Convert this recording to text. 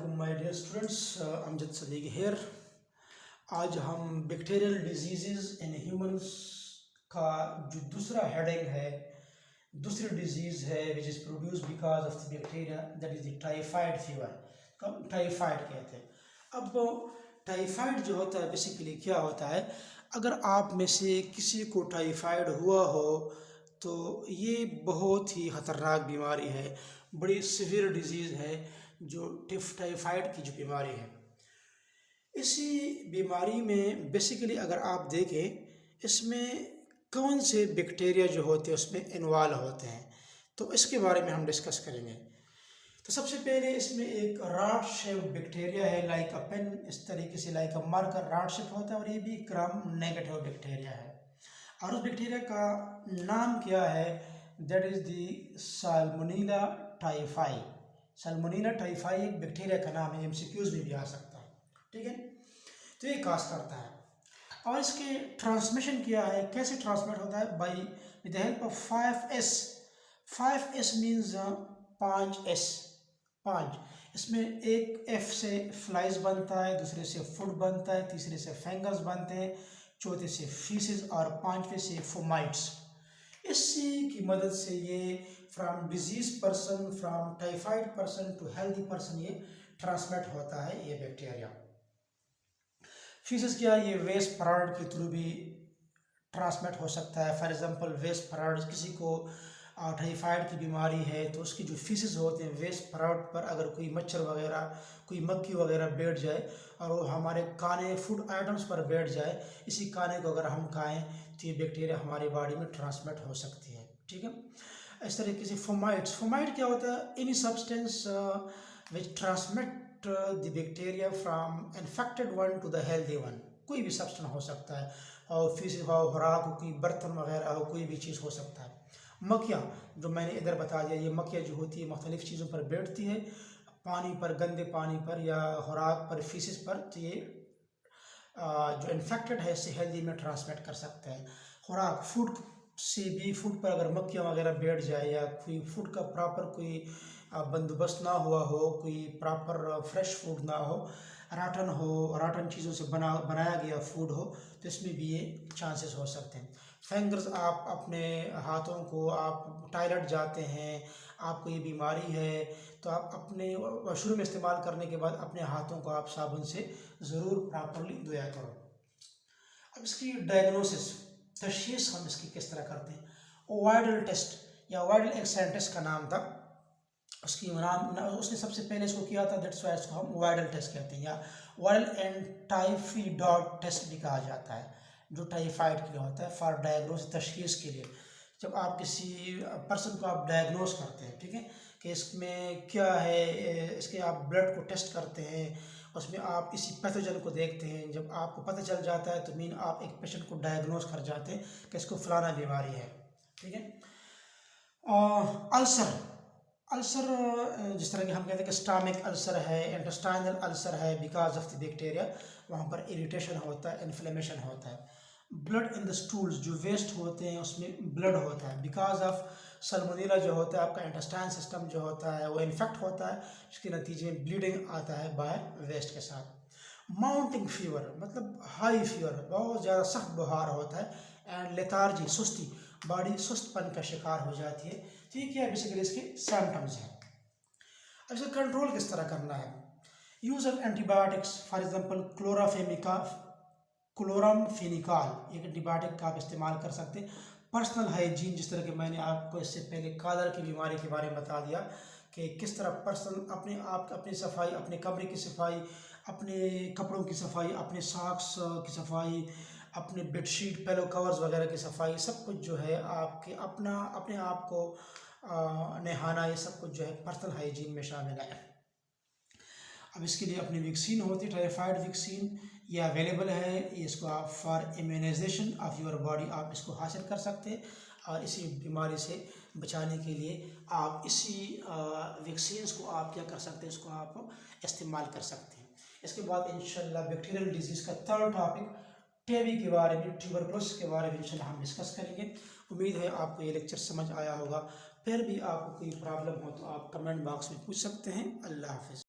अस्सलामुअलैकुम my dear students, Amjad Sadiq here. आज हम बैक्टीरियल डिजीज़ इन ह्यूमंस का जो दूसरा हेडिंग है, दूसरी डिजीज़ है which is produce because of the bacteria, that is the typhoid fever. कब टाइफाइड कहते हैं। अब टाइफाइड जो होता है बेसिकली क्या होता है, अगर आप में से किसी को टाइफाइड हुआ हो तो ये बहुत ही ख़तरनाक बीमारी है, बड़ी सीवियर डिजीज़ है जो टाइफाइड की जो बीमारी है। इसी बीमारी में बेसिकली अगर आप देखें, इसमें कौन से बैक्टीरिया जो होते हैं उसमें इन्वॉल्व होते हैं, तो इसके बारे में हम डिस्कस करेंगे। तो सबसे पहले इसमें एक रॉड शेप बैक्टीरिया है, लाइक अ पेन, इस तरीके से like a marker rod shape होता है, और ये भी ग्राम नेगेटिव बैक्टीरिया है। और उस बैक्टीरिया का नाम क्या है, that is the salmonella typhi. Salmonella typhi एक बैक्टीरिया का नाम है, एमसीक्यूज में भी आ सकता है, ठीक है। तो ये काज करता है, और इसके ट्रांसमिशन क्या है, कैसे ट्रांसमिट होता है, by with the help of 5S। 5S means 5S, 5। इसमें एक F से फ्लाइज बनता है, दूसरे से फूड बनता है, तीसरे से फंगस बनते हैं, चौथे से फीसिस, और पांचवे से फोमाइट्स। इसी की मदद से ये from disease person, from typhoid person to healthy person ये ट्रांसमिट होता है, ये बैक्टीरिया। फीसिस क्या, ये वेस्ट प्रोडक्ट के थ्रू भी ट्रांसमिट हो सकता है। फॉर एग्जांपल वेस्ट प्रोडक्ट, किसी को टाइफाइड की बीमारी है तो उसकी जो फीसिस होते हैं वेस्ट प्रोडक्ट पर अगर कोई मच्छर वगैरह, कोई मक्खी वगैरह बैठ जाए और वो हमारे खाने फूड आइटम्स पर बैठ जाए, इसी खाने को अगर हम खाएं तो ये बैक्टीरिया हमारी बॉडी में ट्रांसमिट हो सकती है, ठीक है। इस तरीके से फोमाइट्स, फोमाइट क्या होता है, any substance which transmit the bacteria from infected one two the healthy one. कोई भी सब्सटेंस हो सकता है, और फीस हो, खुराक हो, कोई बर्तन वगैरह हो, कोई भी चीज़ हो सकता है। मक्खियाँ, जो मैंने इधर बता दिया, ये मक्खियाँ जो होती है मुख्तलिफ़ चीज़ों पर बैठती है, पानी पर, गंदे पानी पर या खुराक पर, फीसिस पर, तो ये जो इन्फेक्टेड है इससे हेल्दी में ट्रांसमिट कर सकते हैं। खुराक, फूड से भी, फूड पर अगर मक्खियाँ वगैरह बैठ जाए या कोई फूड का प्रॉपर कोई बंदोबस्त ना हुआ हो, कोई प्रॉपर फ्रेश फूड ना हो, राटन हो, राटन चीज़ों से बनाया गया फूड हो, तो इसमें भी ये चांसेस हो सकते हैं। फंगस, आप अपने हाथों को, आप टॉयलेट जाते हैं, आपको ये बीमारी है, तो आप अपने वॉशरूम में इस्तेमाल करने के बाद अपने हाथों को आप साबुन से ज़रूर प्रॉपरली धोया करो। अब इसकी डायग्नोसिस, तशख़ीस हम इसकी किस तरह करते हैं। वाइडल टेस्ट या वाइडल एक साइंटिस्ट का नाम था, उसकी नाम उसने सबसे पहले इसको किया था, दैट्स वाई इसको हम वाइडल टेस्ट कहते हैं, या वाइडल एंड टाइफाइड टेस्ट भी कहा जाता है, जो टाइफाइड के लिए होता है, फॉर डायग्नोसिस, तशख़ीस के लिए। जब आप किसी पर्सन को आप डायग्नोस करते हैं, ठीक है, कि इसमें क्या है, इसके आप ब्लड को टेस्ट करते हैं, उसमें आप इसी पैथोजन को देखते हैं। जब आपको पता चल जाता है तो मीन आप एक पेशेंट को डायग्नोस कर जाते हैं कि इसको फलाना बीमारी है, ठीक है। अल्सर, अल्सर जिस तरह कि हम कहते हैं कि स्टमक अल्सर है, इंटेस्टाइनल अल्सर है, बिकॉज ऑफ द बैक्टीरिया, वहाँ पर इरिटेशन होता है, इन्फ्लेमेशन होता है। ब्लड इन द स्टूल्स, जो वेस्ट होते हैं उसमें ब्लड होता है, बिकॉज ऑफ सल्मोनेला जो होता है, आपका इंटेस्टाइन सिस्टम जो होता है वो इन्फेक्ट होता है, इसके नतीजे में ब्लीडिंग आता है बाय वेस्ट के साथ। माउंटिंग फीवर, मतलब हाई फीवर, बहुत ज़्यादा सख्त बुखार होता है, एंड लेथार्जी, सुस्ती, बॉडी सुस्तपन का शिकार हो जाती है। तो ये क्या है, बेसिकली इसके सिम्टम्स हैं। अब इसे कंट्रोल किस तरह करना है, use of antibiotics, for example chloramphenicol, एक एंटीबायोटिक का आप इस्तेमाल कर सकते हैं। पर्सनल हाइजीन, जिस तरह के मैंने आपको इससे पहले कालर की बीमारी के बारे में बता दिया कि किस तरह पर्सन अपने आप, अपनी सफाई, अपने कमरे की सफाई, अपने कपड़ों की सफाई, अपने सॉक्स की सफाई, अपने बेडशीट, पिलो कवर्स वगैरह की सफाई, सब कुछ जो है आपके अपने आप को नहाना, ये सब कुछ जो है पर्सनल हाइजीन में शामिल है। अब इसके लिए अपनी वैक्सीन होती है, टाइफाइड वैक्सीन, ये अवेलेबल है, इसको आप for immunization of your body आप इसको हासिल कर सकते हैं, और इसी बीमारी से बचाने के लिए आप इसी वैक्सीन्स को आप क्या कर सकते हैं, इसको आप इस्तेमाल कर सकते हैं। इसके बाद इंशाल्लाह बैक्टीरियल डिजीज़ का थर्ड टॉपिक, टीबी के बारे में, ट्यूबरकुलोसिस के बारे में इंशाल्लाह हम डिस्कस करेंगे। उम्मीद है आपको ये लेक्चर समझ आया होगा। फिर भी आपको कोई प्रॉब्लम हो तो आप कमेंट बॉक्स में पूछ सकते हैं। अल्लाह हाफ़िज़।